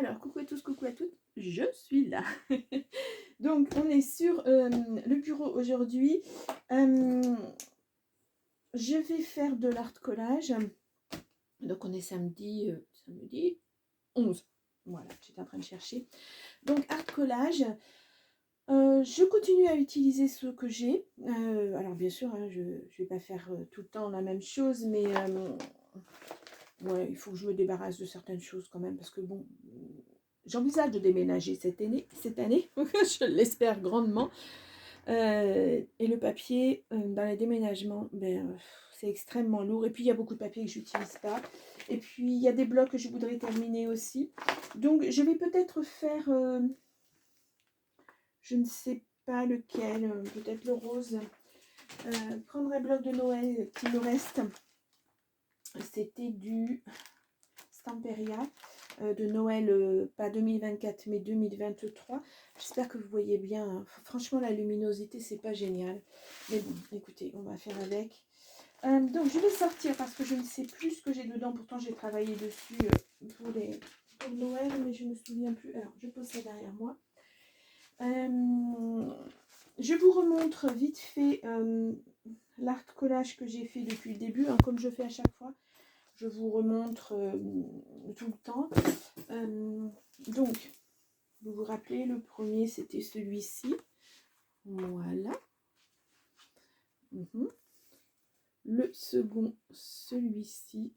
Alors, coucou à tous, coucou à toutes, je suis là. Donc, on est sur le bureau aujourd'hui. Je vais faire de l'art collage. Donc, on est samedi 11. Voilà, j'étais en train de chercher. Donc, art collage. Je continue à utiliser ce que j'ai. Alors, bien sûr, hein, je ne vais pas faire tout le temps la même chose, mais ouais, il faut que je me débarrasse de certaines choses quand même, parce que bon, j'envisage de déménager cette année, je l'espère grandement. Et le papier, dans les déménagements, c'est extrêmement lourd. Et puis, il y a beaucoup de papier que je n'utilise pas. Et puis, il y a des blocs que je voudrais terminer aussi. Donc, je vais peut-être faire, je ne sais pas lequel, peut-être le rose. Prendre un bloc de Noël qui me reste. C'était du Stamperia de Noël, pas 2024 mais 2023. J'espère que vous voyez bien, hein. Franchement la luminosité c'est pas génial, mais bon écoutez, on va faire avec. Donc je vais sortir parce que je ne sais plus ce que j'ai dedans, pourtant j'ai travaillé dessus pour Noël, mais je me souviens plus. Alors je pose ça derrière moi. Je vous remontre vite fait l'art collage que j'ai fait depuis le début, hein, comme je fais à chaque fois. Je vous remontre tout le temps. Donc, vous vous rappelez, le premier, c'était celui-ci. Voilà. Le second, celui-ci.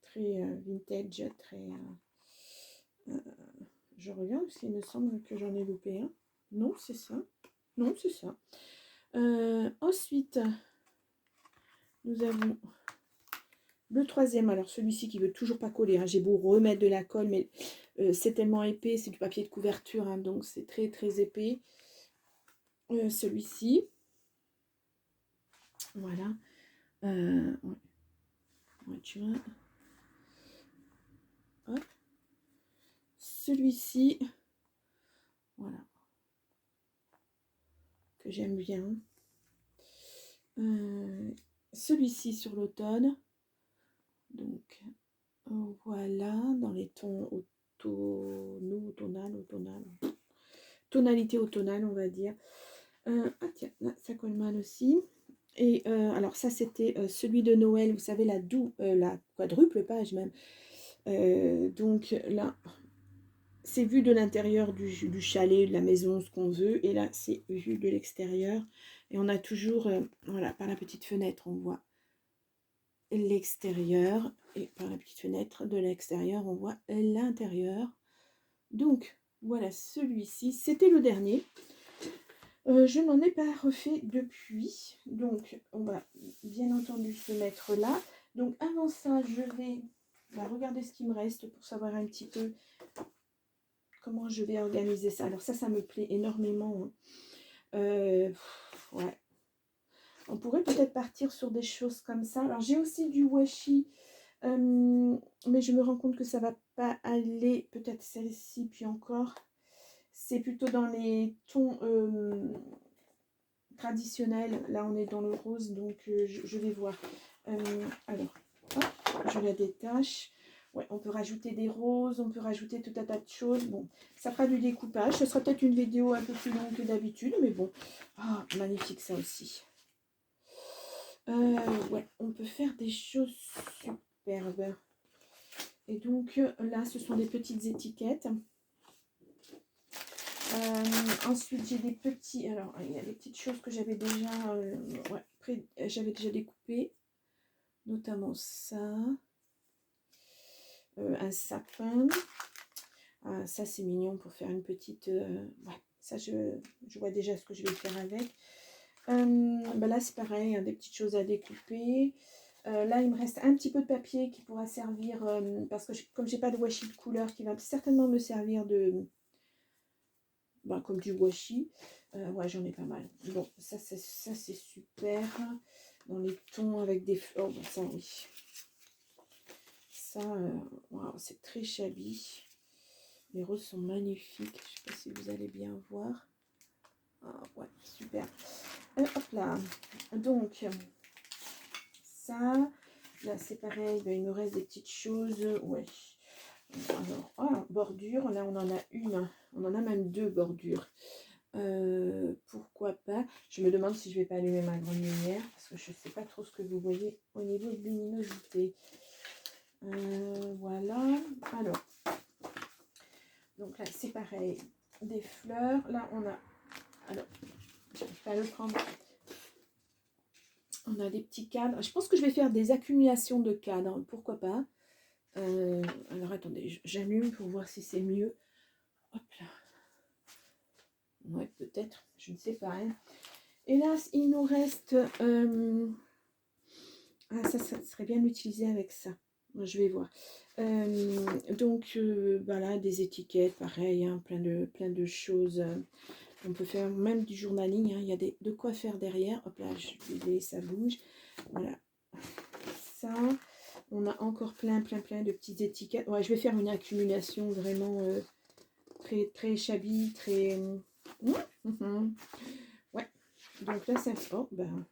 Très vintage, très... je regarde, parce qu'il me semble que j'en ai loupé un. Non, c'est ça. Non, c'est ça. Ensuite, nous avons... le troisième, alors celui-ci qui veut toujours pas coller, hein. J'ai beau remettre de la colle, mais c'est tellement épais, c'est du papier de couverture, hein, donc c'est très très épais. Celui-ci, voilà. Ouais, tu vois. Hop. Celui-ci, voilà, que j'aime bien. Celui-ci sur l'automne. Donc voilà, dans les tons tonalité automnale, on va dire. Ah tiens, là, ça colle mal aussi. Et alors ça, c'était celui de Noël, vous savez, la quadruple page même. Donc là, c'est vu de l'intérieur du chalet, de la maison, ce qu'on veut. Et là, c'est vu de l'extérieur. Et on a toujours, voilà, par la petite fenêtre, on voit l'extérieur. Et par la petite fenêtre de l'extérieur, on voit l'intérieur. Donc, voilà celui-ci. C'était le dernier. Je n'en ai pas refait depuis. Donc, on va bien entendu se mettre là. Donc, avant ça, je vais regarder ce qui me reste pour savoir un petit peu comment je vais organiser ça. Alors ça me plaît énormément. Ouais. On pourrait peut-être partir sur des choses comme ça. Alors, j'ai aussi du washi. Mais je me rends compte que ça va pas aller. Peut-être celle-ci, puis encore. C'est plutôt dans les tons traditionnels. Là, on est dans le rose, donc je vais voir. Alors, hop, je la détache. Ouais, on peut rajouter des roses, on peut rajouter tout un tas de choses. Bon, ça fera du découpage. Ce sera peut-être une vidéo un peu plus longue que d'habitude, mais bon. Ah, magnifique ça aussi. Ouais, on peut faire des choses superbes. Et donc là, ce sont des petites étiquettes. Ensuite, j'ai des petits... Alors, il y a des petites choses que j'avais déjà... j'avais déjà découpé. Notamment ça. Un sapin. Ah, ça, c'est mignon pour faire une petite... ouais, ça, je vois déjà ce que je vais faire avec. Là, c'est pareil, hein, des petites choses à découper. Là, il me reste un petit peu de papier qui pourra servir... parce que comme j'ai pas de washi de couleur, qui va certainement me servir de... comme du washi. Ouais, j'en ai pas mal. Bon, ça c'est super. Dans les tons avec des fleurs. Bon, ça, oui. Ça, wow, c'est très shabby. Les roses sont magnifiques. Je sais pas si vous allez bien voir. Ah, ouais, super. Hop là. Donc, ça, là, c'est pareil. Il me reste des petites choses. Ouais. Alors, ah, bordure, là on en a une, on en a même deux bordures. Pourquoi pas? Je me demande si je vais pas allumer ma grande lumière parce que je sais pas trop ce que vous voyez au niveau de luminosité. Voilà. Alors, donc là c'est pareil, des fleurs. Là on a, alors, je vais pas le prendre. On a des petits cadres. Je pense que je vais faire des accumulations de cadres. Pourquoi pas? Alors attendez, j'allume pour voir si c'est mieux. Hop là. Ouais, peut-être. Je ne sais pas. Hein. Hélas, il nous reste... Ah, ça serait bien utilisé avec ça. Je vais voir. Donc, voilà, des étiquettes, pareil, hein, plein de choses. On peut faire même du journaling. Hein, il y a de quoi faire derrière. Hop là, je vais, ça bouge. Voilà. Ça. On a encore plein de petites étiquettes. Ouais, je vais faire une accumulation vraiment très shabby, très... Ouais. Donc là, ça... Oh, ben...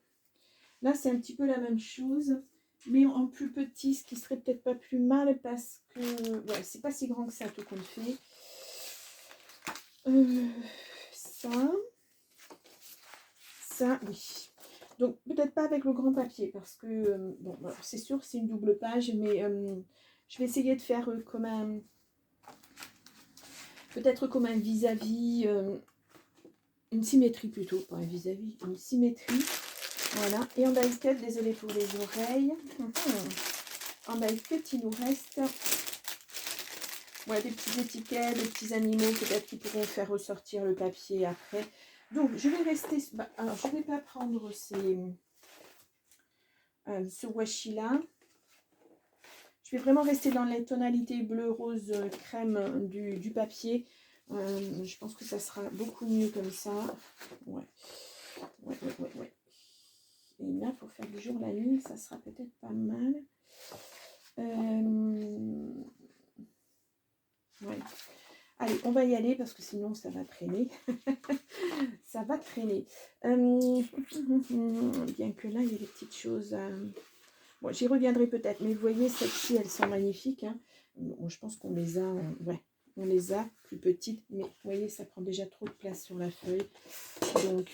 Là, c'est un petit peu la même chose, mais en plus petit, ce qui serait peut-être pas plus mal parce que... Ouais, c'est pas si grand que ça, tout compte fait. Ça, oui. Donc, peut-être pas avec le grand papier, parce que... bon, c'est sûr, c'est une double page, mais je vais essayer de faire comme un... Peut-être comme un vis-à-vis... une symétrie plutôt, pas un vis-à-vis, une symétrie. Voilà. Et en dice cut, désolé pour les oreilles. En dice cut, il nous reste des petites étiquettes, des petits animaux peut-être qui pourront faire ressortir le papier après. Donc, je vais rester... alors, je ne vais pas prendre ce washi-là. Je vais vraiment rester dans les tonalités bleu, rose, crème du papier. Je pense que ça sera beaucoup mieux comme ça. Ouais. Et là, pour faire du jour la nuit, ça sera peut-être pas mal. Ouais. Allez, on va y aller parce que sinon ça va traîner. Ça va traîner. Bien que là, il y a des petites choses. Bon, j'y reviendrai peut-être, mais vous voyez, celles-ci, elles sont magnifiques. Hein. Bon, je pense qu'on les a, ouais, on les a plus petites, mais vous voyez, ça prend déjà trop de place sur la feuille. Donc,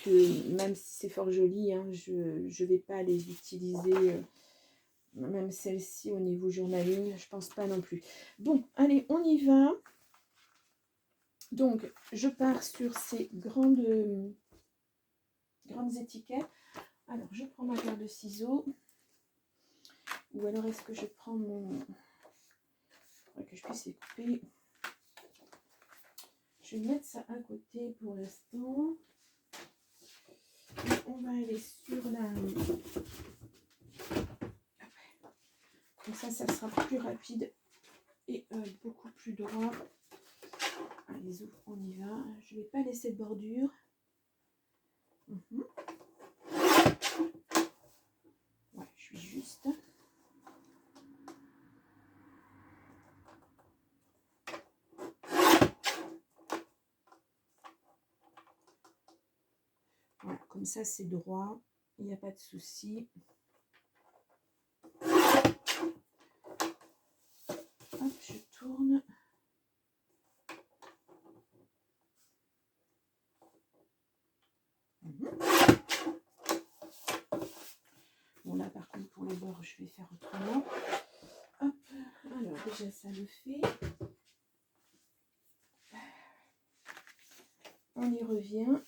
même si c'est fort joli, hein, je ne vais pas les utiliser, même celle-ci au niveau journaling, je pense pas non plus. Bon, allez, on y va. Donc, je pars sur ces grandes étiquettes. Alors, je prends ma paire de ciseaux. Ou alors, est-ce que je prends mon... Il faudrait que je puisse les couper. Je vais mettre ça à côté pour l'instant. On va aller sur la... Comme ça sera plus rapide et beaucoup plus droit. Allez, ouvre, on y va. Je ne vais pas laisser de bordure. Ouais, je suis juste. Voilà, comme ça c'est droit, il n'y a pas de souci. Hop, je tourne. Bon là par contre pour les bords je vais faire autrement. Hop, alors déjà ça le fait. On y revient.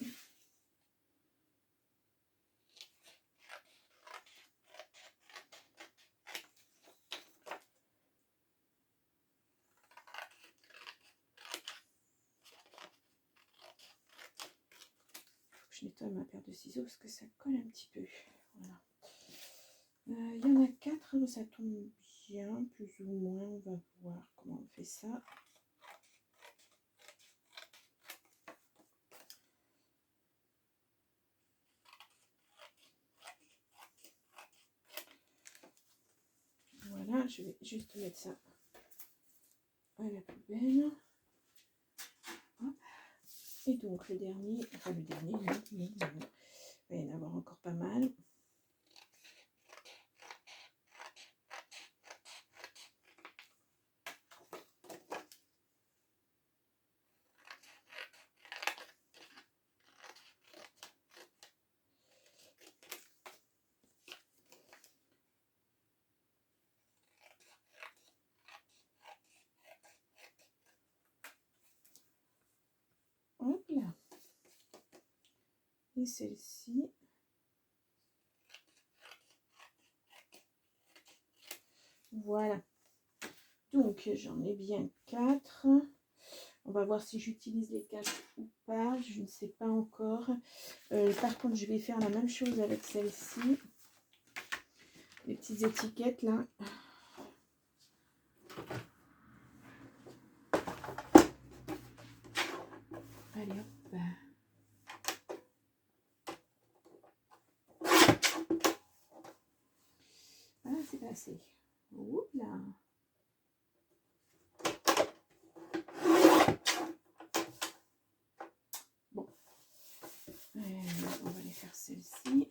Je nettoie ma paire de ciseaux parce que ça colle un petit peu. Voilà. Il y en a 4, ça tombe bien, plus ou moins. On va voir comment on fait ça. Voilà, je vais juste mettre ça à la poubelle. Hop. Et donc le dernier, enfin le dernier, il va y en avoir encore pas mal. et celle-ci. Voilà. Donc, j'en ai bien 4. On va voir si j'utilise les 4 ou pas. Je ne sais pas encore. Par contre, je vais faire la même chose avec celle-ci. Les petites étiquettes, là. Allez, hop. Voilà, c'est passé. Oups là. Bon. On va aller faire celle-ci.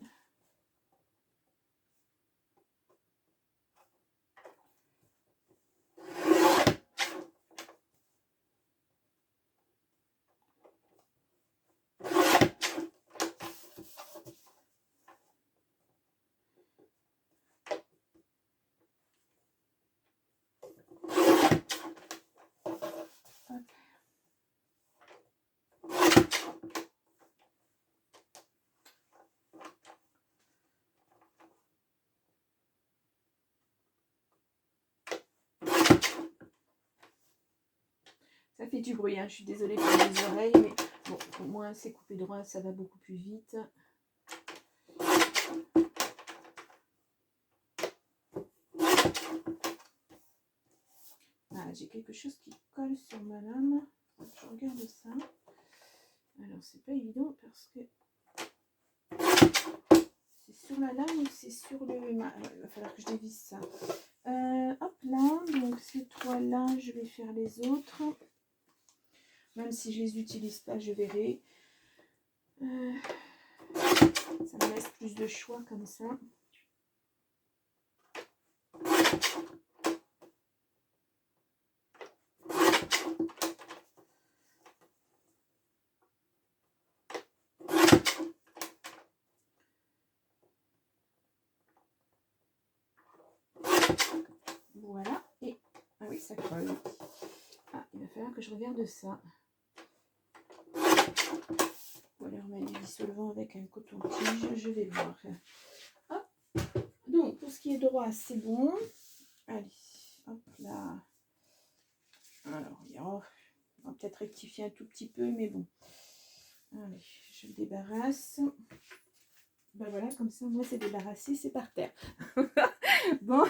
Ça fait du bruit, hein. Je suis désolée pour les oreilles, mais bon, au moins c'est coupé droit, ça va beaucoup plus vite. Ah, j'ai quelque chose qui colle sur ma lame. Je regarde ça. Alors, c'est pas évident parce que c'est sur la lame ou c'est sur le... Il va falloir que je dévisse ça. Hop là, donc ces 3-là, je vais faire les autres. Même si je les utilise pas, je verrai. Ça me laisse plus de choix comme ça. Voilà. Et... Ah oui, ça colle. Ah, il va falloir que je regarde ça. Ou alors mettre du dissolvant avec un coton-tige, je vais voir. Hop. Donc, pour ce qui est droit, c'est bon. Allez, hop là. Alors, on va peut-être rectifier un tout petit peu, mais bon. Allez, je le débarrasse. Ben voilà, comme ça, moi, c'est débarrassé, c'est par terre. Bon,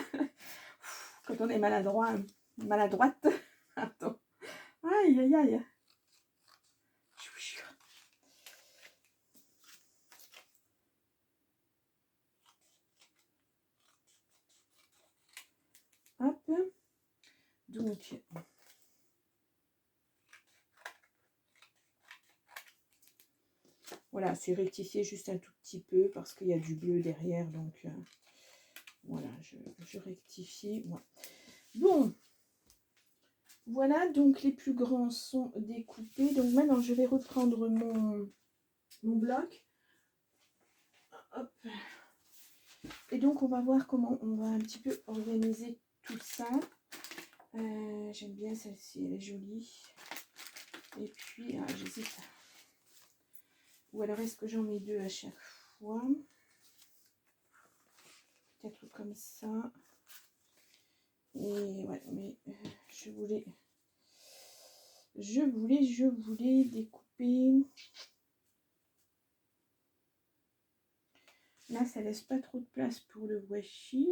quand on est maladroit, maladroite, attends. Aïe, aïe, aïe. Hop. Donc, voilà, c'est rectifié juste un tout petit peu parce qu'il y a du bleu derrière. Donc, voilà, je rectifie. Ouais. Bon, voilà, donc les plus grands sont découpés. Donc maintenant, je vais reprendre mon bloc. Hop. Et donc, on va voir comment on va un petit peu organiser tout ça. J'aime bien celle-ci, elle est jolie. Et puis, j'hésite. Ou alors, est-ce que j'en mets 2 à chaque fois? Peut-être comme ça. Et ouais, mais je voulais découper. Là, ça laisse pas trop de place pour le washi.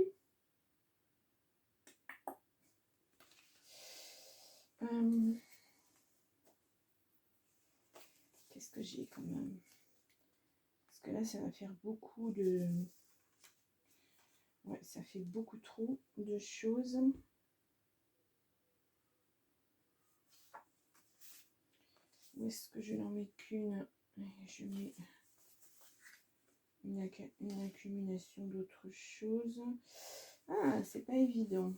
Qu'est-ce que j'ai quand même? Parce que là, ça va faire beaucoup de... Ouais, ça fait beaucoup trop de choses. Où est-ce que je n'en mets qu'une? Je mets une accumulation d'autres choses. Ah, c'est pas évident.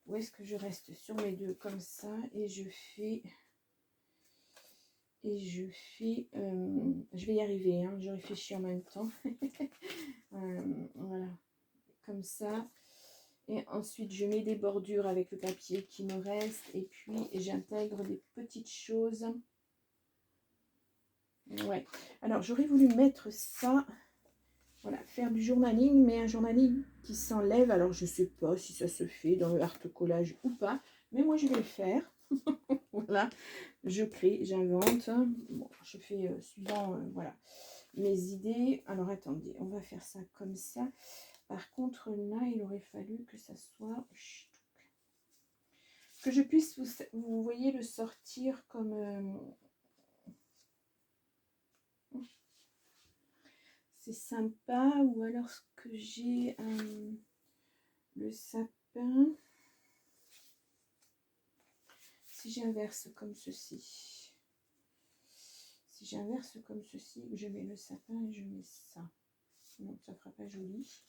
Où est-ce que je reste sur mes deux comme ça et je fais... je vais y arriver, hein, je réfléchis en même temps. Voilà, comme ça. Et ensuite, je mets des bordures avec le papier qui me reste. Et puis, j'intègre des petites choses. Ouais. Alors, j'aurais voulu mettre ça. Voilà, faire du journaling, mais un journaling qui s'enlève. Alors, je ne sais pas si ça se fait dans le art collage ou pas. Mais moi, je vais le faire. Voilà. Je crée, j'invente. Bon, je fais suivant voilà, mes idées. Alors, attendez, on va faire ça comme ça. Par contre, là, il aurait fallu que ça soit... que je puisse, vous voyez, le sortir comme... c'est sympa. Ou alors, ce que j'ai... le sapin... Si j'inverse comme ceci... Si j'inverse comme ceci, je mets le sapin et je mets ça. Donc, ça ne fera pas joli.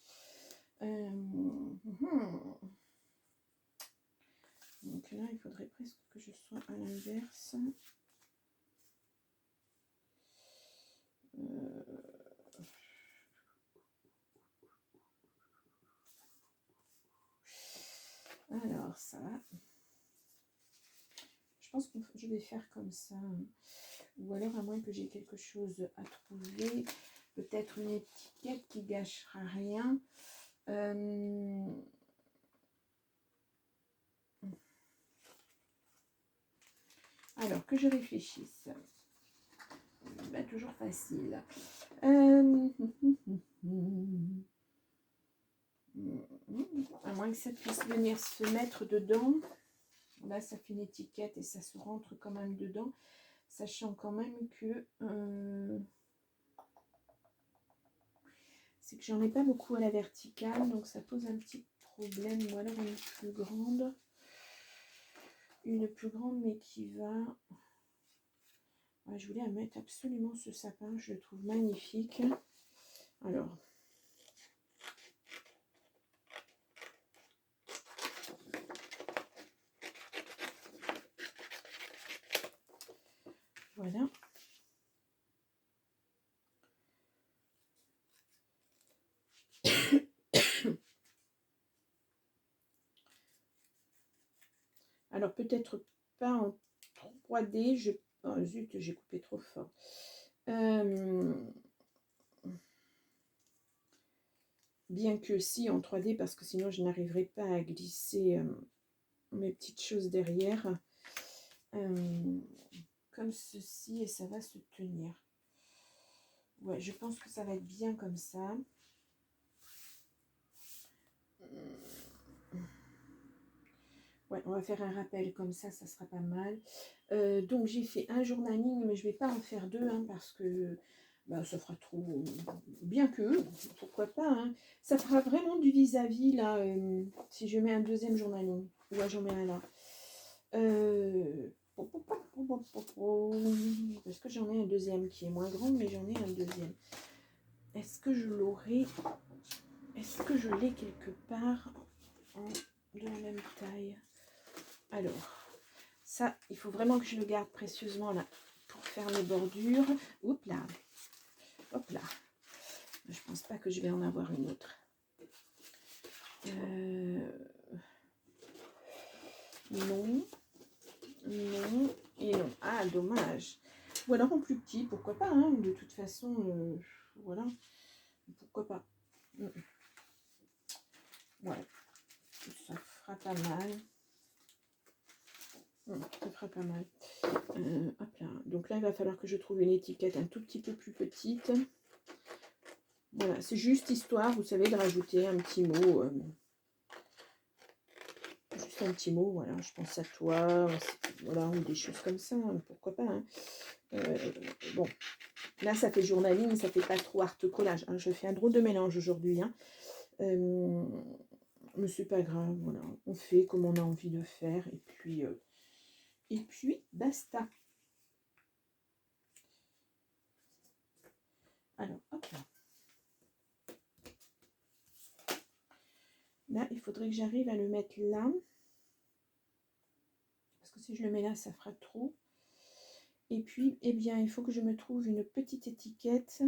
Donc là, il faudrait presque que je sois à l'inverse. Alors, ça va. Je pense que je vais faire comme ça. Ou alors, à moins que j'ai quelque chose à trouver. Peut-être une étiquette qui gâchera rien. Alors, que je réfléchisse. Bah, toujours facile. À moins que ça puisse venir se mettre dedans. Là, ça fait une étiquette et ça se rentre quand même dedans. Sachant quand même que... c'est que j'en ai pas beaucoup à la verticale. Donc, ça pose un petit problème. Ou alors une plus grande. Une plus grande, mais qui va... Ouais, je voulais mettre absolument ce sapin. Je le trouve magnifique. Alors... Voilà. Alors peut-être pas en 3D. Oh, zut, j'ai coupé trop fort. Bien que si en 3D, parce que sinon je n'arriverai pas à glisser mes petites choses derrière. Comme ceci, et ça va se tenir. Ouais, je pense que ça va être bien comme ça. Ouais, on va faire un rappel comme ça sera pas mal. Donc j'ai fait un journaling, mais je vais pas en faire deux, hein, parce que bah, ça fera trop... Bien que, pourquoi pas, hein. Ça fera vraiment du vis-à-vis, là, si je mets un deuxième journaling. Ouais, j'en mets un là. Parce que j'en ai un deuxième qui est moins grand, mais j'en ai un deuxième. Est-ce que je l'aurai? Est-ce que je l'ai quelque part de la même taille? Alors, ça, il faut vraiment que je le garde précieusement là pour faire les bordures. Oups là. Hop là. Je pense pas que je vais en avoir une autre. Non. Non. Et non. Ah, dommage. Ou alors en plus petit, pourquoi pas, hein, de toute façon, voilà. Pourquoi pas. Voilà. Ça fera pas mal. Ça fera pas mal. Hop là. Donc là, il va falloir que je trouve une étiquette un tout petit peu plus petite. Voilà, c'est juste histoire, vous savez, de rajouter un petit mot. Juste un petit mot, voilà, je pense à toi, voilà, ou des choses comme ça, hein, pourquoi pas. Hein. Bon, là, ça fait journaling, ça fait pas trop art collage. Hein. Je fais un drôle de mélange aujourd'hui. Hein. Mais c'est pas grave, voilà, on fait comme on a envie de faire, et puis basta. Alors, hop là. Là, il faudrait que j'arrive à le mettre là. Parce que si je le mets là, ça fera trop. Et puis, eh bien, il faut que je me trouve une petite étiquette.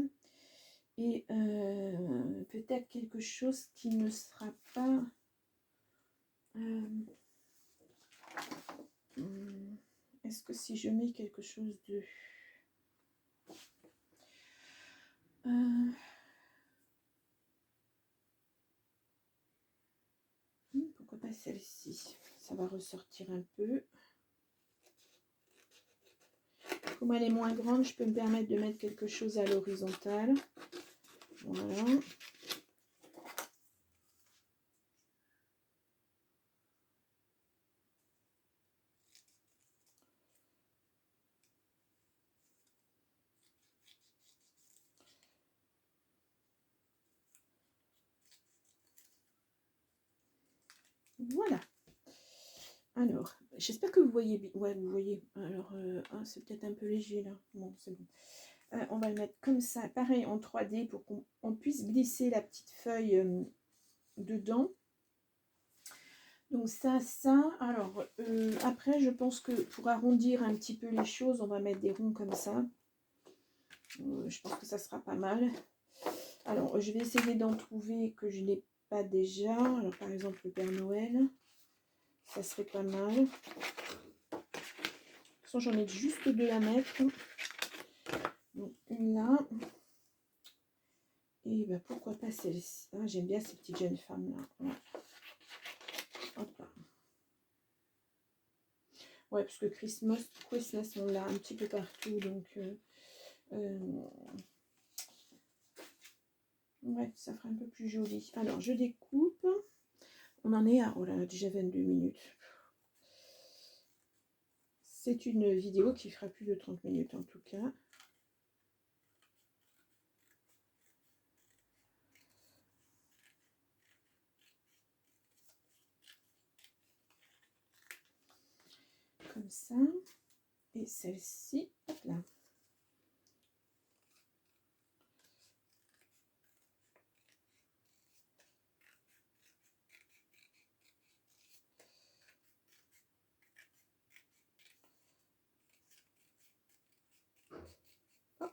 Et peut-être quelque chose qui ne sera pas... Est-ce que si je mets quelque chose de... pourquoi pas celle-ci? Ça va ressortir un peu. Comme elle est moins grande, je peux me permettre de mettre quelque chose à l'horizontale. Voilà. Voilà. Alors, j'espère que vous voyez bien. Ouais, vous voyez. Alors, c'est peut-être un peu léger là. Bon, c'est bon. On va le mettre comme ça, pareil en 3D pour qu'on puisse glisser la petite feuille dedans. Donc ça. Alors, après, je pense que pour arrondir un petit peu les choses, on va mettre des ronds comme ça. Je pense que ça sera pas mal. Alors, je vais essayer d'en trouver que je n'ai pas déjà. Alors, par exemple, le Père Noël. Ça serait pas mal. De toute façon, j'en ai juste 2 à mettre. Donc, une là. Et ben, pourquoi pas celle-ci. Ah, j'aime bien ces petites jeunes femmes-là. Ouais. Hop là. Ouais, parce que Christmas, on l'a un petit peu partout. Donc, ouais, ça fera un peu plus joli. Alors, je découpe. On en est à... Oh là là, déjà 22 minutes. C'est une vidéo qui fera plus de 30 minutes en tout cas. Comme ça. Et celle-ci, hop là. Oh,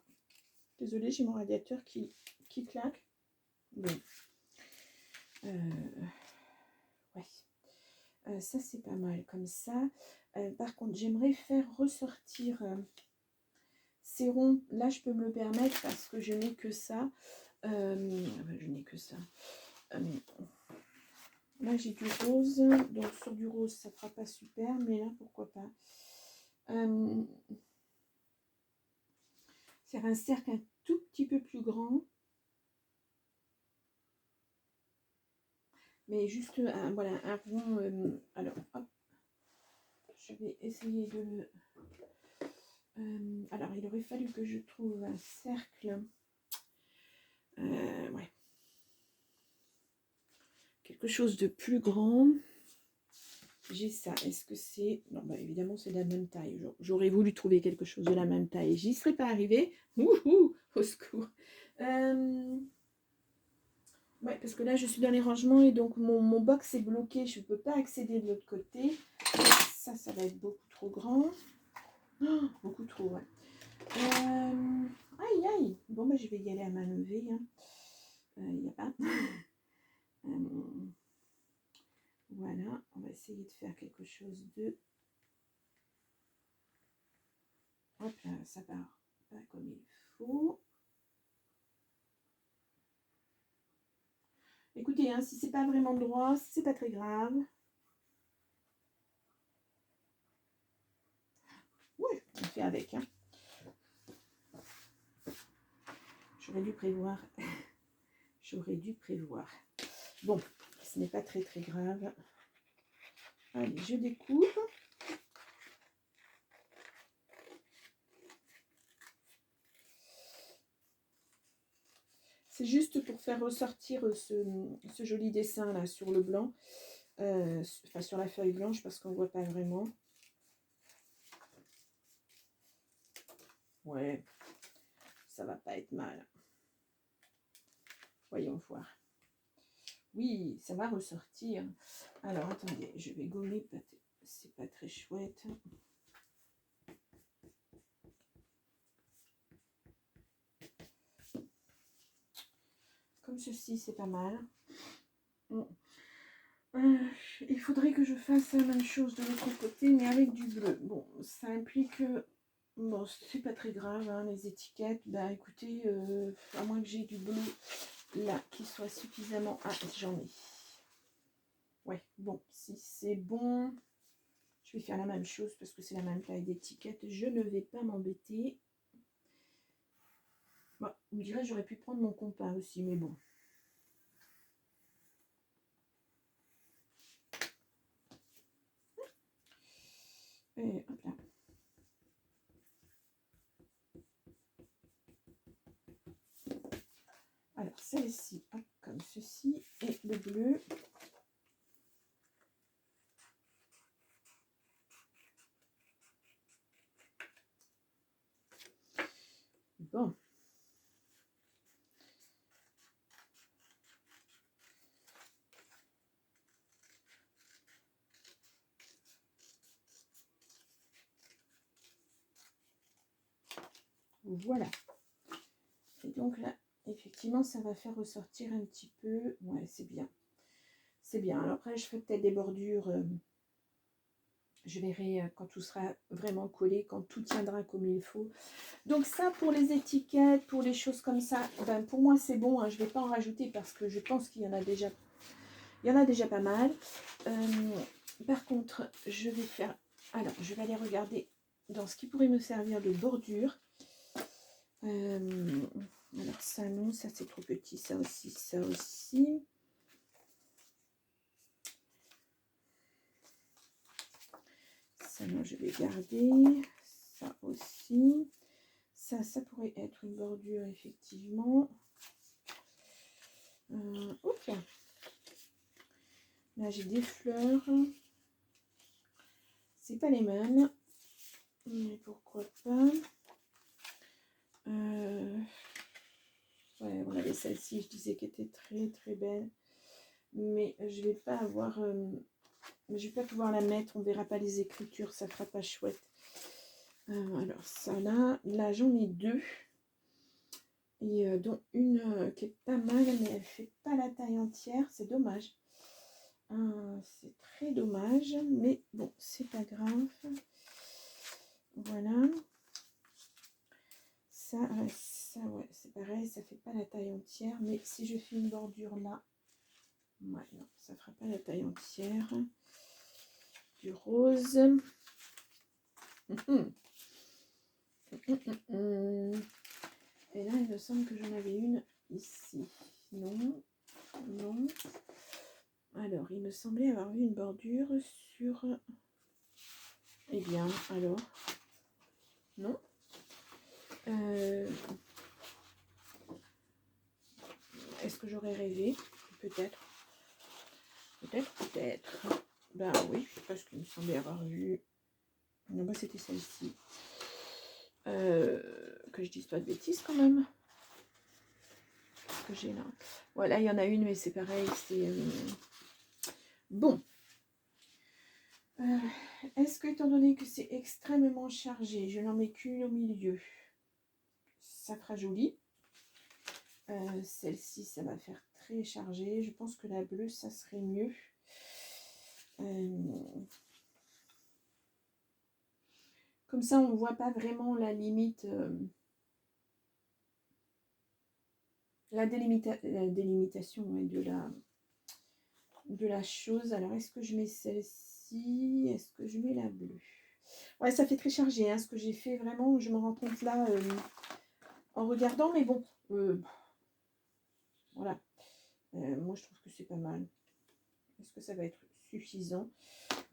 désolée, j'ai mon radiateur qui claque. Bon. Ouais. Ça, c'est pas mal comme ça. Par contre, j'aimerais faire ressortir ces ronds. Là, je peux me le permettre parce que je n'ai que ça. Je n'ai que ça. Là, j'ai du rose. Donc, sur du rose, ça fera pas super. Mais là, pourquoi pas. Faire un cercle un tout petit peu plus grand. Mais juste voilà, un rond. Alors, hop. Je vais essayer de le... alors, il aurait fallu que je trouve un cercle. Ouais. Quelque chose de plus grand. J'ai ça. Est-ce que c'est... Non, bah évidemment, c'est de la même taille. J'aurais voulu trouver quelque chose de la même taille. J'y serais pas arrivée. Ouhou, au secours. Ouais, parce que là, je suis dans les rangements et donc mon box est bloqué. Je ne peux pas accéder de l'autre côté. Ça va être beaucoup trop grand. Oh, beaucoup trop, ouais. Aïe, aïe. Bon, bah, je vais y aller à main levée. Il n'y a pas. Voilà, on va essayer de faire quelque chose de... Hop là, ça part pas comme il faut. Écoutez, hein, si c'est pas vraiment droit, c'est pas très grave. Oui, on fait avec. Hein. J'aurais dû prévoir. J'aurais dû prévoir. Bon, ce n'est pas très très grave. Allez, je découpe. C'est juste pour faire ressortir ce joli dessin là sur le blanc. Enfin sur la feuille blanche parce qu'on ne voit pas vraiment. Ouais, ça va pas être mal. Voyons voir. Oui, ça va ressortir. Alors, attendez, je vais gommer. C'est pas très chouette. Comme ceci, c'est pas mal. Il faudrait que je fasse la même chose de l'autre côté, mais avec du bleu. Bon, ça implique... bon, c'est pas très grave, hein, les étiquettes. Bah écoutez, à moins que j'ai du bleu là qui soit suffisamment... Ah, j'en ai. Ouais, bon, si c'est bon, je vais faire la même chose parce que c'est la même taille d'étiquette. Je ne vais pas m'embêter. Bon, on me dirait j'aurais pu prendre mon compas aussi, mais bon. Et hop là. Alors, celle-ci, comme ceci, et le bleu. Bon. Voilà. Et donc là, effectivement, ça va faire ressortir un petit peu. Ouais, c'est bien. C'est bien. Alors après, je ferai peut-être des bordures. Je verrai quand tout sera vraiment collé, quand tout tiendra comme il faut. Donc ça, pour les étiquettes, pour les choses comme ça, ben pour moi, c'est bon. Hein, je ne vais pas en rajouter parce que je pense qu'il y en a déjà. Il y en a déjà pas mal. Par contre, je vais faire... Alors, je vais aller regarder dans ce qui pourrait me servir de bordure. Alors ça, non, ça c'est trop petit. Ça aussi, ça aussi. Ça, non, je vais garder. Ça aussi. Ça pourrait être une bordure, effectivement. Ok. Là, j'ai des fleurs. C'est pas les mêmes. Mais pourquoi pas. Ouais, on avait celle-ci, je disais qu'elle était très très belle. Mais je vais pas avoir... je vais pas pouvoir la mettre. On verra pas les écritures. Ça fera pas chouette. Alors ça là j'en ai deux. Et dont une qui est pas mal, mais elle fait pas la taille entière. C'est dommage. C'est très dommage. Mais bon, c'est pas grave. Voilà. Ça, ouais, c'est pareil. Ça fait pas la taille entière. Mais si je fais une bordure là, ouais, non, ça fera pas la taille entière. Du rose. Et là, il me semble que j'en avais une ici. Non, non. Alors, il me semblait avoir vu une bordure sur... Eh bien, alors... Non. Est-ce que j'aurais rêvé? Peut-être. Peut-être, peut-être. Ben oui, parce qu'il me semblait avoir vu... Non, bah c'était celle-ci. Que je dise pas de bêtises quand même. Qu'est-ce que j'ai là? Voilà, il y en a une, mais c'est pareil. C'est... Bon. Est-ce que, étant donné que c'est extrêmement chargé, je n'en mets qu'une au milieu, ça fera joli. Celle-ci, ça va faire très chargé. Je pense que la bleue, ça serait mieux. Comme ça, on ne voit pas vraiment la limite, la délimitation ouais, de la chose. Alors, est-ce que je mets celle-ci? Est-ce que je mets la bleue? Ouais, ça fait très chargé. Hein, ce que j'ai fait, vraiment, je me rends compte là en regardant. Mais bon, voilà. Moi, je trouve que c'est pas mal. Est-ce que ça va être suffisant?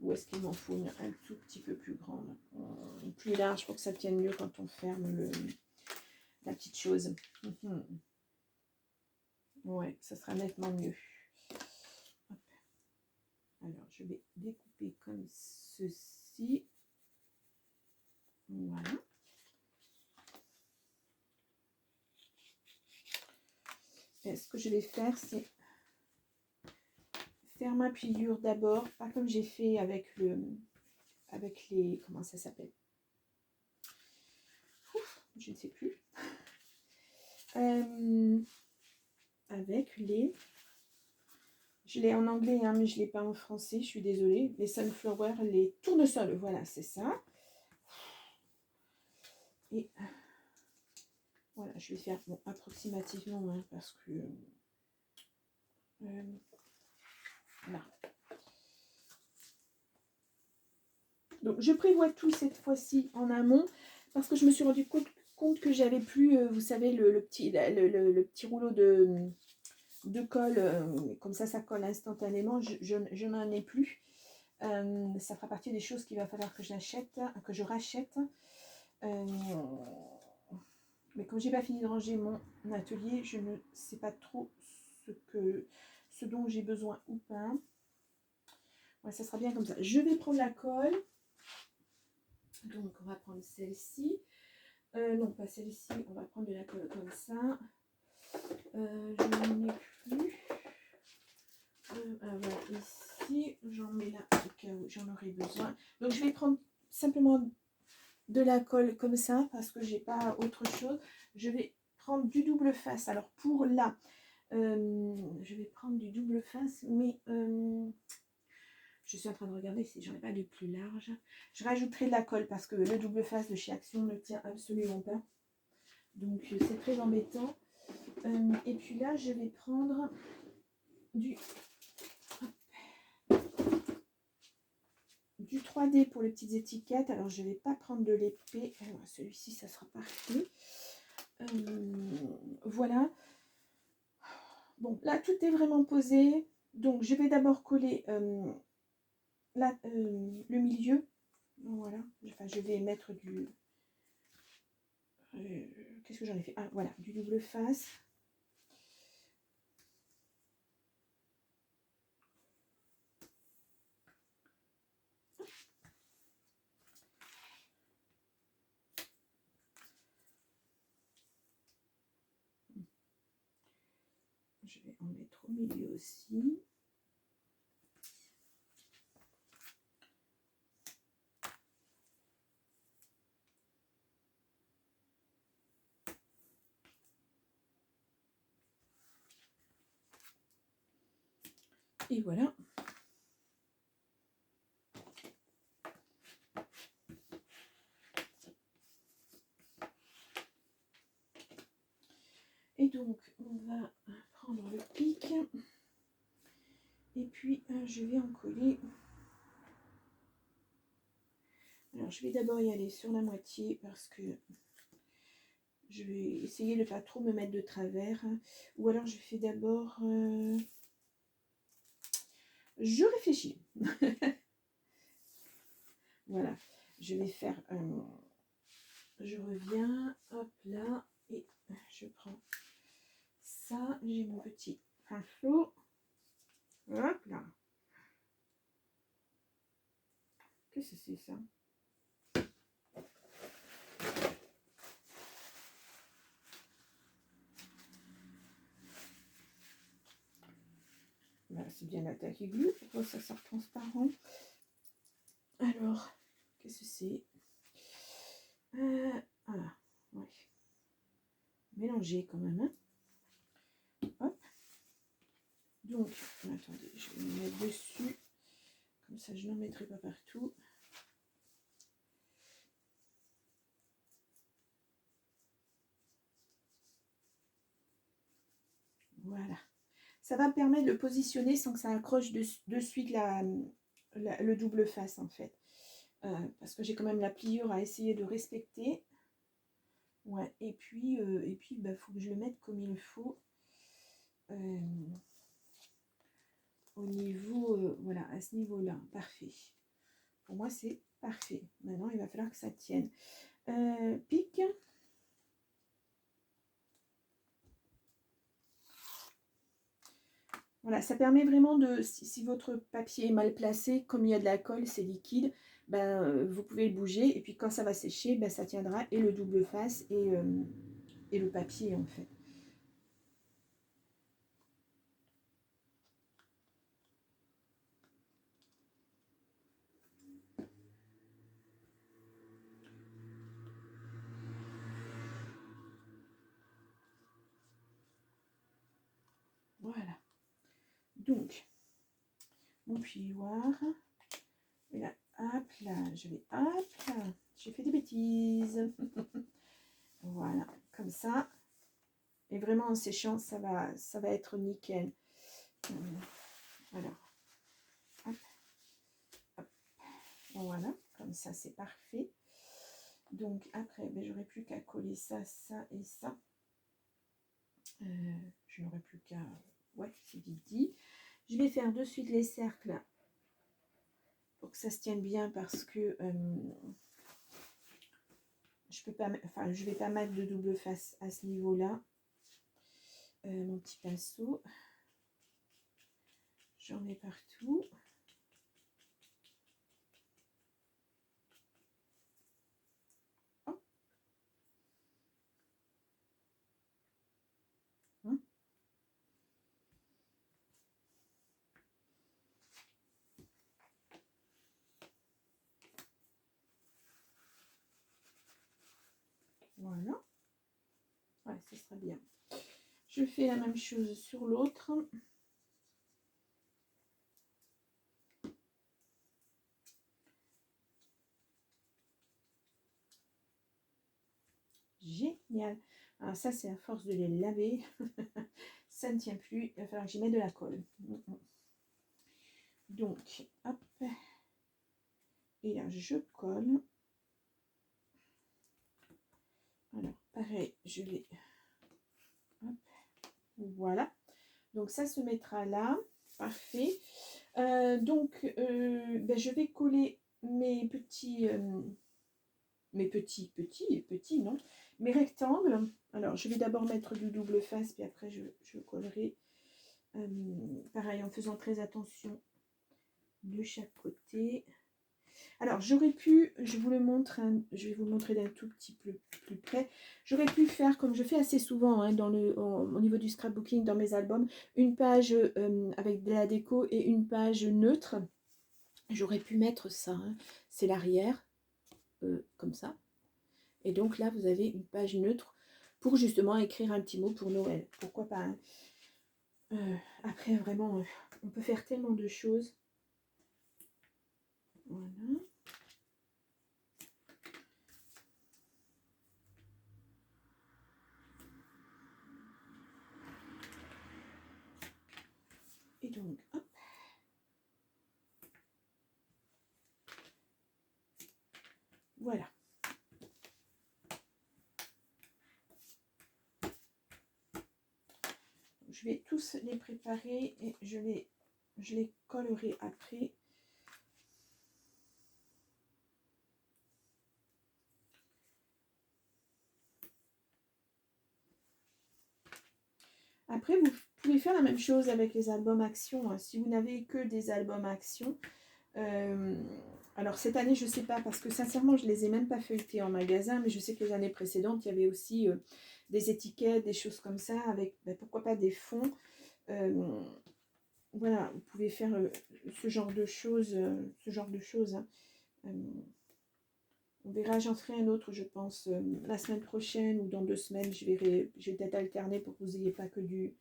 Ou est-ce qu'il m'en faut une un tout petit peu plus grande, plus large pour que ça tienne mieux quand on ferme la petite chose. Ouais, ça sera nettement mieux. Hop. Alors, je vais découper comme ceci. Voilà. Et ce que je vais faire, c'est faire ma pliure d'abord, pas comme j'ai fait avec les, comment ça s'appelle? Je ne sais plus. Avec les Je l'ai en anglais, hein, mais je ne l'ai pas en français, je suis désolée. Les sunflowers, les tournesols, voilà, c'est ça. Et voilà, je vais faire bon, approximativement, hein, parce que... voilà. Donc, je prévois tout cette fois-ci en amont, parce que je me suis rendu compte que j'avais plus, vous savez, le petit rouleau de colle, comme ça colle instantanément. Je n'en ai plus. Ça fera partie des choses qu'il va falloir que j'achète, que je rachète. Mais comme j'ai pas fini de ranger mon atelier, je ne sais pas trop ce dont j'ai besoin ou pas. Ouais, ça sera bien comme ça. Je vais prendre la colle. Donc on va prendre celle-ci. Non, pas celle-ci. On va prendre de la colle comme ça. Je n'en ai plus. Voilà, ici, j'en mets là au cas où j'en aurai besoin. Donc je vais prendre simplement de la colle comme ça parce que j'ai pas autre chose. Je vais prendre du double face. Alors pour là, je vais prendre du double face, mais je suis en train de regarder si j'en ai pas de plus large. Je rajouterai de la colle parce que le double face de chez Action ne tient absolument pas. Donc c'est très embêtant. Et puis là, je vais prendre du 3D pour les petites étiquettes. Alors je ne vais pas prendre de l'épée. Celui-ci, ça sera parfait. Voilà. Bon, là, tout est vraiment posé. Donc, je vais d'abord coller le milieu. Voilà. Enfin, je vais mettre du... qu'est-ce que j'en ai fait? Ah, voilà, du double face. Je vais en mettre au milieu aussi. Et voilà. Et donc, on va prendre le pic. Et puis, je vais en coller. Alors, je vais d'abord y aller sur la moitié parce que je vais essayer de ne pas trop me mettre de travers. Ou alors, je fais d'abord... je réfléchis. Voilà. Je vais faire... je reviens. Hop là. Et je prends ça. J'ai mon petit pinceau. Hop là. Qu'est-ce que c'est ça? Voilà, c'est bien l'attaque glue. Pourquoi ça sort transparent? Alors, qu'est-ce que c'est? Ah, ouais. Mélanger quand même. Hein. Hop. Donc, attendez, je vais me mettre dessus. Comme ça, je n'en mettrai pas partout. Voilà. Ça va me permettre de positionner sans que ça accroche de suite le double face en fait. Parce que j'ai quand même la pliure à essayer de respecter. Ouais, et puis bah, faut que je le mette comme il faut. Au niveau, voilà, à ce niveau-là, parfait. Pour moi, c'est parfait. Maintenant, il va falloir que ça tienne. Pique. Voilà, ça permet vraiment de, si votre papier est mal placé, comme il y a de la colle, c'est liquide, ben, vous pouvez le bouger et puis quand ça va sécher, ben, ça tiendra et le double face et le papier en fait. Voilà. Donc, mon plioir. Et là, hop là, je vais, hop là, j'ai fait des bêtises. Voilà, comme ça. Et vraiment en séchant, ça va être nickel. Alors, hop, hop. Voilà, comme ça c'est parfait. Donc après, ben, j'aurai plus qu'à coller ça, ça et ça. Je n'aurai plus qu'à... Ouais, c'est dit. Je vais faire de suite les cercles pour que ça se tienne bien parce que je peux pas, enfin, je vais pas mettre de double face à ce niveau-là. Mon petit pinceau, j'en ai partout. Voilà. Ouais, ce sera bien. Je fais la même chose sur l'autre. Génial. Alors ça, c'est à force de les laver. Ça ne tient plus. Il va falloir que j'y mette de la colle. Donc, hop. Et là, je colle. Alors, pareil, je vais... Hop. Voilà. Donc, ça se mettra là. Parfait. Donc, ben, je vais coller mes petits... petits, non, mes rectangles. Alors, je vais d'abord mettre du double face, puis après, je collerai. Pareil, en faisant très attention de chaque côté. Alors, j'aurais pu, je vous le montre, je vais vous le montrer d'un tout petit peu plus près. J'aurais pu faire, comme je fais assez souvent hein, au niveau du scrapbooking dans mes albums, une page avec de la déco et une page neutre. J'aurais pu mettre ça, hein. C'est l'arrière, comme ça. Et donc là, vous avez une page neutre pour justement écrire un petit mot pour Noël. Pourquoi pas hein. Après, vraiment, on peut faire tellement de choses. Voilà. Et donc, hop. Voilà. Je vais tous les préparer et je les collerai après. Après, vous pouvez faire la même chose avec les albums Action. Hein. Si vous n'avez que des albums Action, alors cette année, je ne sais pas, parce que sincèrement, je ne les ai même pas feuilletés en magasin, mais je sais que les années précédentes, il y avait aussi des étiquettes, des choses comme ça, avec ben, pourquoi pas des fonds. Voilà, vous pouvez faire ce genre de choses. Hein. On verra, j'en ferai un autre, je pense, la semaine prochaine ou dans 2 semaines. Je vais peut-être alterner pour que vous n'ayez pas que de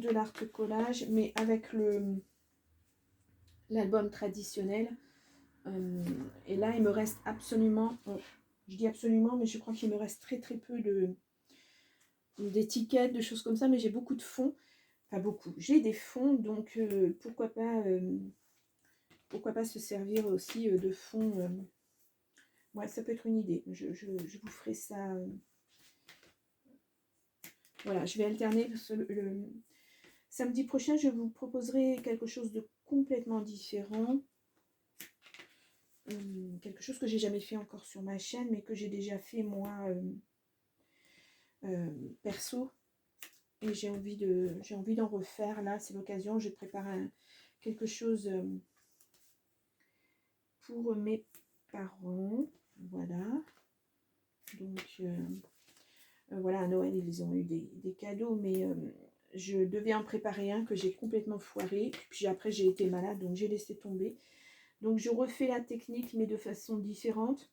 l'art collage, mais avec l'album traditionnel. Et là, il me reste absolument, je dis absolument, mais je crois qu'il me reste très très peu d'étiquettes, de choses comme ça, mais j'ai beaucoup de fonds. Enfin beaucoup, j'ai des fonds, donc pourquoi pas se servir aussi de fonds. Ouais, ça peut être une idée. Je vous ferai ça. Voilà, je vais alterner parce que le samedi prochain, je vous proposerai quelque chose de complètement différent. Quelque chose que j'ai jamais fait encore sur ma chaîne, mais que j'ai déjà fait moi perso. Et j'ai envie d'en refaire. Là, c'est l'occasion. Je prépare quelque chose pour mes parents. Voilà. Donc, voilà, à Noël, ils ont eu des cadeaux, mais je devais en préparer un que j'ai complètement foiré. Puis après, j'ai été malade, donc j'ai laissé tomber. Donc, je refais la technique, mais de façon différente.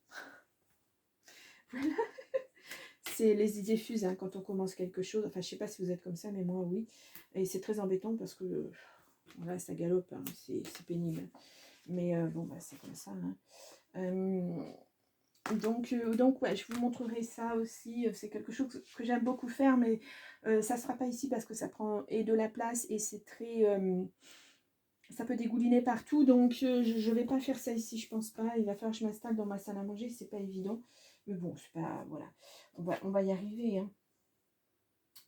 Voilà. C'est les idées fusent hein, quand on commence quelque chose. Enfin, je sais pas si vous êtes comme ça, mais moi, oui. Et c'est très embêtant parce que Là, ça galope, hein, c'est pénible. Mais bon, bah, c'est comme ça. Hein. Donc, ouais, je vous montrerai ça aussi. C'est quelque chose que j'aime beaucoup faire, mais ça ne sera pas ici parce que ça prend et de la place et c'est très... ça peut dégouliner partout, donc je ne vais pas faire ça ici, je pense pas. Il va falloir que je m'installe dans ma salle à manger, c'est pas évident. Mais bon, c'est pas... Voilà, on va y arriver. Hein.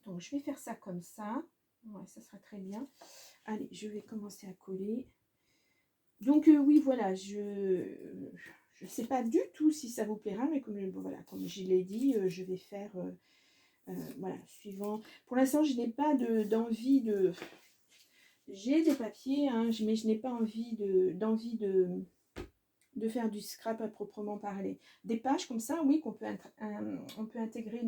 Donc, je vais faire ça comme ça. Ouais, ça sera très bien. Allez, je vais commencer à coller. Donc, oui, voilà, je ne sais pas du tout si ça vous plaira, mais comme, voilà, comme je l'ai dit, je vais faire... voilà, suivant. Pour l'instant, je n'ai pas d'envie de... J'ai des papiers, hein, mais je n'ai pas d'envie de faire du scrap à proprement parler. Des pages comme ça, oui, on peut intégrer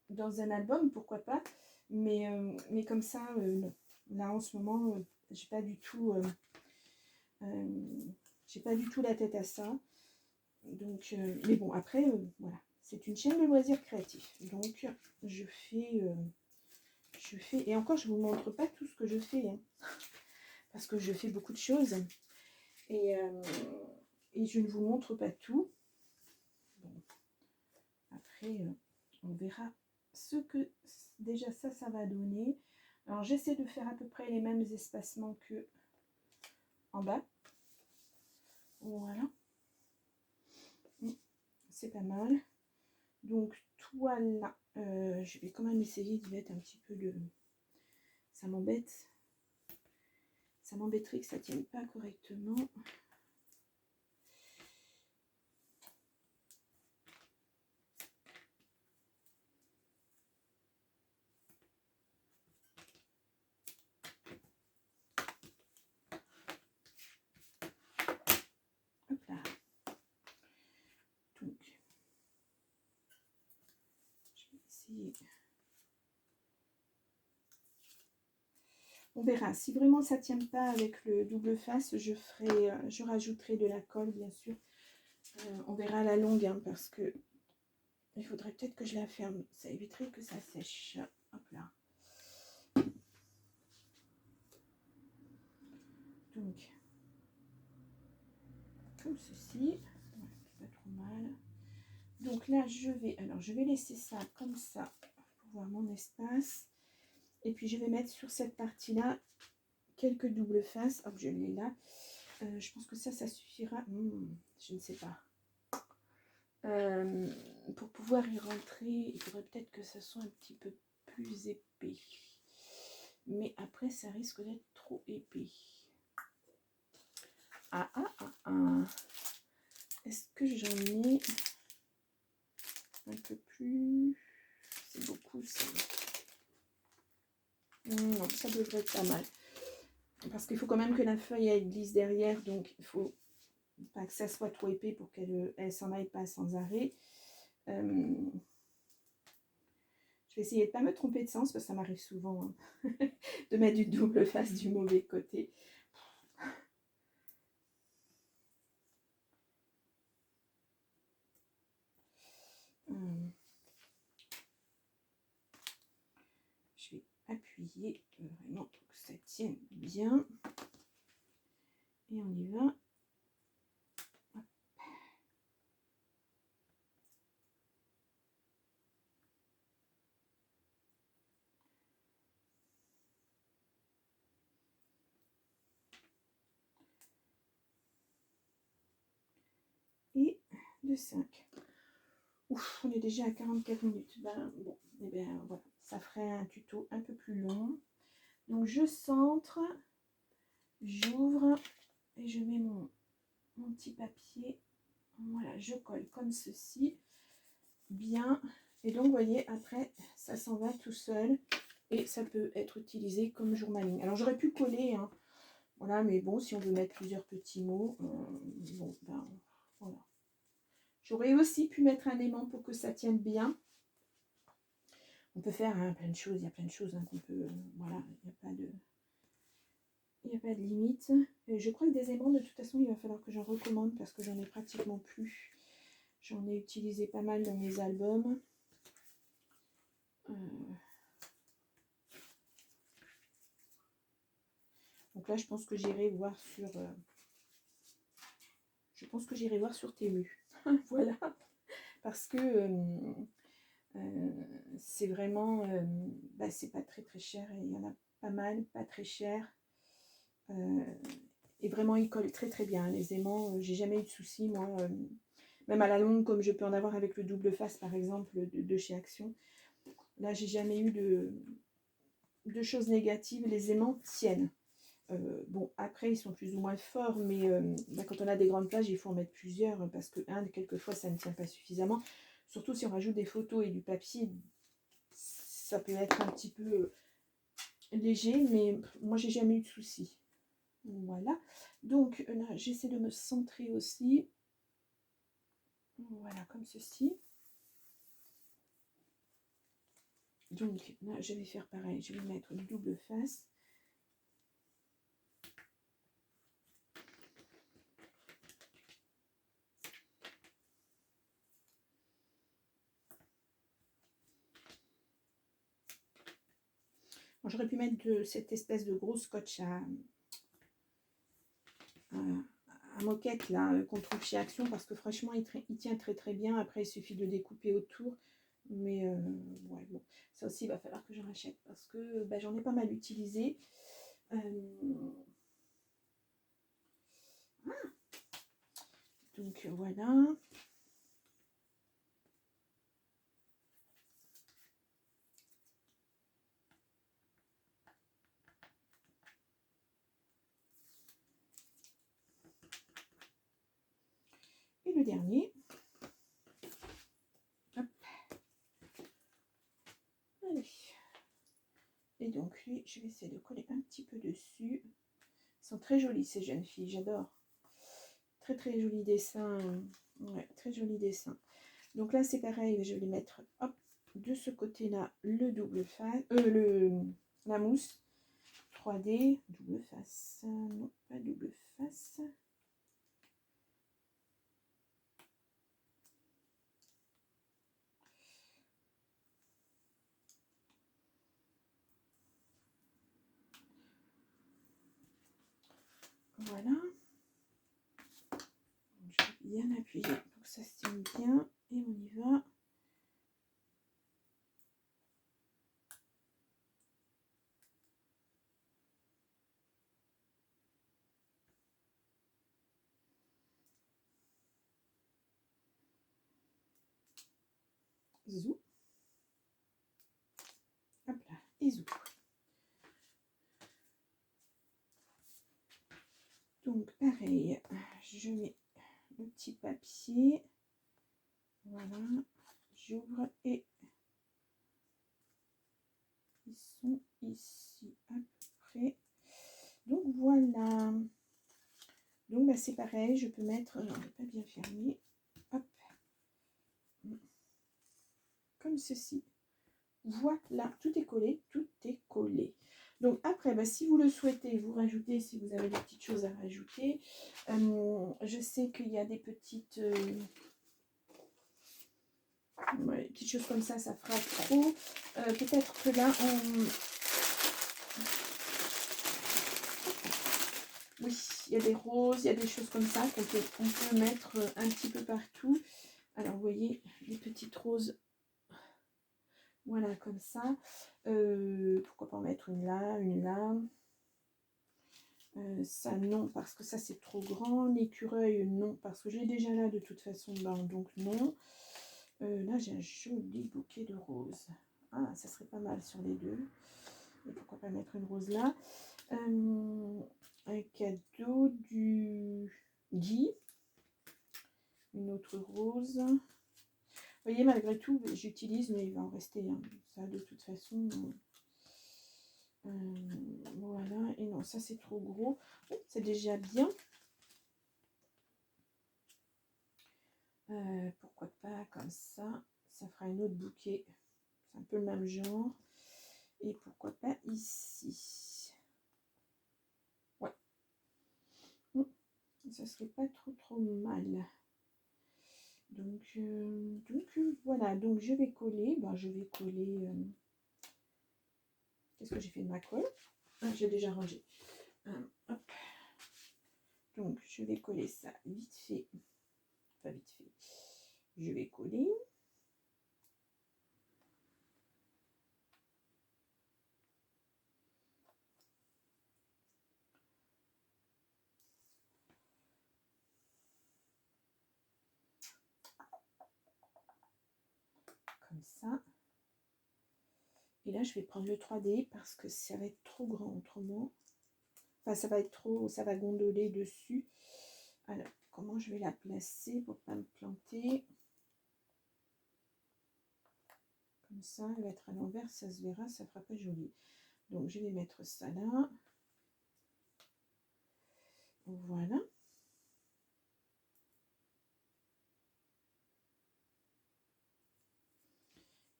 dans un album, pourquoi pas. Mais comme ça, non. Là, en ce moment, j'ai pas du tout... j'ai pas du tout la tête à ça. Donc, mais bon, après, voilà. C'est une chaîne de loisirs créatifs. Donc, je fais... et encore, je ne vous montre pas tout ce que je fais. Hein, parce que je fais beaucoup de choses. Et je ne vous montre pas tout. Bon. Après, on verra ce que déjà ça va donner. Alors, j'essaie de faire à peu près les mêmes espacements que en bas. Voilà. C'est pas mal. Donc, toile, je vais quand même essayer d'y mettre un petit peu de... Ça m'embête. Ça m'embêterait que ça ne tienne pas correctement. Hop là. Donc, je vais essayer. On verra. Si vraiment ça ne tient pas avec le double face, je rajouterai de la colle, bien sûr. On verra à la longue, hein, parce que il faudrait peut-être que je la ferme. Ça éviterait que ça sèche. Hop là. Donc, comme ceci. Ouais, pas trop mal. Donc là, je vais laisser ça comme ça pour voir mon espace. Et puis, je vais mettre sur cette partie-là quelques doubles faces. Hop, je l'ai là. Je pense que ça suffira. Je ne sais pas. Pour pouvoir y rentrer, il faudrait peut-être que ça soit un petit peu plus épais. Mais après, ça risque d'être trop épais. Est-ce que j'en ai un peu plus? C'est beaucoup ça. Non, ça devrait être pas mal. Parce qu'il faut quand même que la feuille elle glisse derrière, donc il faut pas que ça soit trop épais pour qu'elle s'en aille pas sans arrêt. Je vais essayer de ne pas me tromper de sens parce que ça m'arrive souvent hein, de mettre du double face du mauvais côté. Je vais appuyer vraiment pour que ça tienne bien. Et on y va. Hop. Et de 5. Ouf, on est déjà à 44 minutes. Ben, bon, et bien voilà, ça ferait un tuto un peu plus long. Donc je centre, j'ouvre et je mets mon petit papier. Voilà, je colle comme ceci. Bien. Et donc, vous voyez, après, ça s'en va tout seul. Et ça peut être utilisé comme journaling. Alors, j'aurais pu coller, hein. Voilà, mais bon, si on veut mettre plusieurs petits mots, bon, ben, voilà. J'aurais aussi pu mettre un aimant pour que ça tienne bien. On peut faire hein, plein de choses, il y a plein de choses hein, qu'on peut, voilà, il n'y a pas de limite. Et je crois que des aimants, de toute façon, il va falloir que j'en recommande parce que j'en ai pratiquement plus. J'en ai utilisé pas mal dans mes albums. Donc là, je pense que j'irai voir sur... je pense que j'irai voir sur Temu. Voilà. Parce que c'est vraiment... bah, c'est pas très très cher. Et il y en a pas mal, pas très cher. Et vraiment, ils collent très très bien. Les aimants, j'ai jamais eu de soucis, moi. Même à la longue, comme je peux en avoir avec le double face, par exemple, de chez Action. Là, j'ai jamais eu de choses négatives. Les aimants tiennent. Bon, après, ils sont plus ou moins forts, mais bah, quand on a des grandes plages, il faut en mettre plusieurs, parce que, quelquefois, ça ne tient pas suffisamment. Surtout si on rajoute des photos et du papier, ça peut être un petit peu léger, mais moi, j'ai jamais eu de soucis. Voilà. Donc, là, j'essaie de me centrer aussi. Voilà, comme ceci. Donc, là, je vais faire pareil. Je vais mettre une double face. Bon, j'aurais pu mettre cette espèce de gros scotch à moquette là qu'on trouve chez Action, parce que franchement, il tient très très bien. Après, il suffit de découper autour. Mais ouais, bon, ça aussi, il va falloir que j'en rachète, parce que bah, j'en ai pas mal utilisé. Donc voilà. Et le dernier. Hop. Allez. Et donc lui, je vais essayer de coller un petit peu dessus. Ils sont très jolies ces jeunes filles, j'adore. Très très joli dessin. Ouais, très joli dessin. Donc là, c'est pareil, je vais les mettre, hop, de ce côté-là, le double face, la mousse 3D, double face, non, pas double face. Voilà. Je vais bien appuyer pour que ça se tienne bien, et on y va. Zou. Hop là, et zou. Donc pareil, je mets le petit papier. Voilà, j'ouvre et ils sont ici à peu près. Donc voilà. Donc bah, c'est pareil, je peux mettre, non, pas bien fermé. Hop. Comme ceci. Voilà, tout est collé, tout est collé. Donc après, bah, si vous le souhaitez, vous rajoutez, si vous avez des petites choses à rajouter. Je sais qu'il y a des petites, ouais, petites choses comme ça fera trop. Peut-être que là, oui, il y a des roses, il y a des choses comme ça qu'on peut mettre un petit peu partout. Alors, vous voyez, les petites roses. Voilà, comme ça. Pourquoi pas en mettre une là, une là. Ça, non, parce que ça, c'est trop grand. L'écureuil, non, parce que je l'ai déjà là, de toute façon. Ben, donc, non. Là, j'ai un joli bouquet de roses. Ah, ça serait pas mal sur les deux. Et pourquoi pas mettre une rose là. Un cadeau du Guy. Une autre rose. Vous voyez, malgré tout, j'utilise, mais il va en rester. Hein. Ça, de toute façon... voilà, et non, ça c'est trop gros. Oh, c'est déjà bien. Pourquoi pas comme ça. Ça fera un autre bouquet. C'est un peu le même genre. Et pourquoi pas ici. Ouais. Ça serait pas trop mal. Donc voilà. Donc je vais coller. Ben, je vais coller... Qu'est-ce que j'ai fait de ma colle? Ah, j'ai déjà rangé. Hop. Donc, je vais coller ça vite fait. Pas vite fait. Je vais coller. Comme ça. Et là, je vais prendre le 3D parce que ça va être trop grand autrement. Enfin, ça va être trop, ça va gondoler dessus. Alors, comment je vais la placer pour pas me planter? Comme ça, elle va être à l'envers, ça se verra, ça fera pas joli. Donc, je vais mettre ça là. Voilà.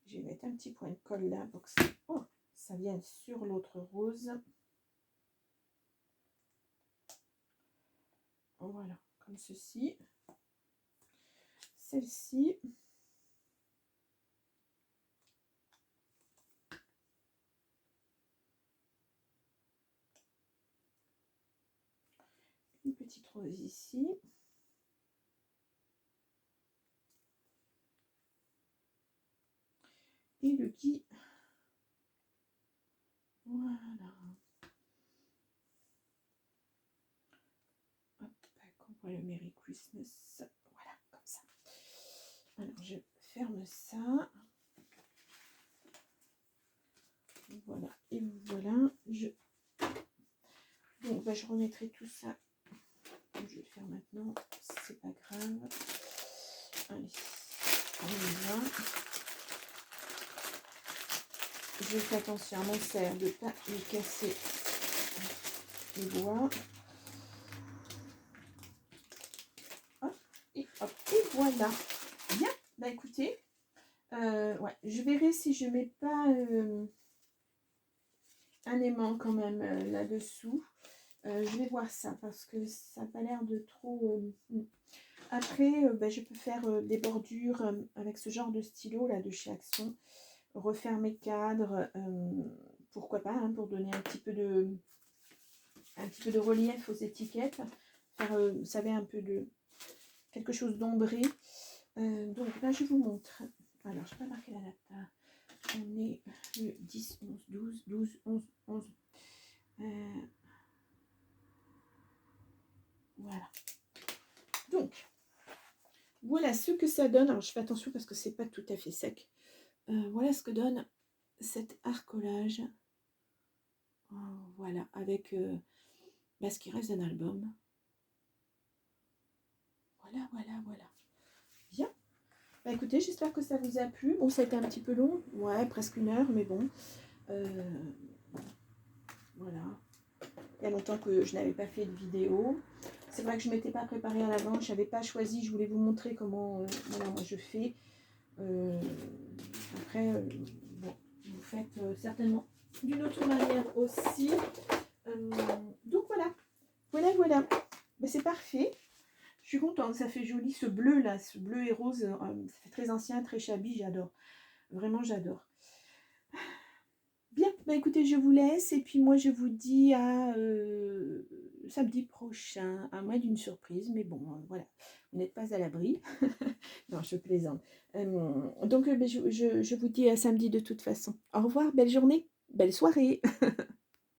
Je vais mettre un petit point de colle là pour que ça, ça vienne sur l'autre rose. Voilà, comme ceci. Celle-ci. Une petite rose ici. Et le gui. Voilà. Hop, on voit le Merry Christmas. Voilà, comme ça. Alors, je ferme ça. Voilà, et voilà. Donc, bah, je remettrai tout ça. Je vais le faire maintenant. C'est pas grave. Allez, on y va. Je fais attention à mon serre de ne pas lui casser les bois. Hop, et voilà. Bien, bah écoutez, ouais, je verrai si je mets pas un aimant quand même là-dessous. Je vais voir ça parce que ça n'a pas l'air de trop... Après, bah, je peux faire des bordures avec ce genre de stylo là de chez Action. Refaire mes cadres, pourquoi pas, hein, pour donner un petit peu de relief aux étiquettes. Faire, vous savez, un peu de quelque chose d'ombré. Donc là, je vous montre. Alors, je n'ai pas marqué la date. On est le 10, 11, 12, 11. Voilà. Donc, voilà ce que ça donne. Alors, je fais attention parce que c'est pas tout à fait sec. Voilà ce que donne cet arcolage. Voilà, avec ce qui reste d'un album. Voilà. Bien. Bah, écoutez, j'espère que ça vous a plu. Bon, ça a été un petit peu long. Ouais, presque 1 heure, mais bon. Voilà. Il y a longtemps que je n'avais pas fait de vidéo. C'est vrai que je ne m'étais pas préparée à l'avance. Je n'avais pas choisi. Je voulais vous montrer comment voilà, moi je fais. Après, bon, vous faites certainement d'une autre manière aussi. Donc voilà. Mais c'est parfait. Je suis contente, ça fait joli ce bleu là, ce bleu et rose, ça fait très ancien, très shabby, j'adore. Vraiment j'adore. Bien, bah écoutez, je vous laisse et puis moi je vous dis à samedi prochain, à moins d'une surprise, mais bon, voilà, vous n'êtes pas à l'abri. Non, je plaisante. Donc je vous dis à samedi de toute façon. Au revoir, belle journée, belle soirée.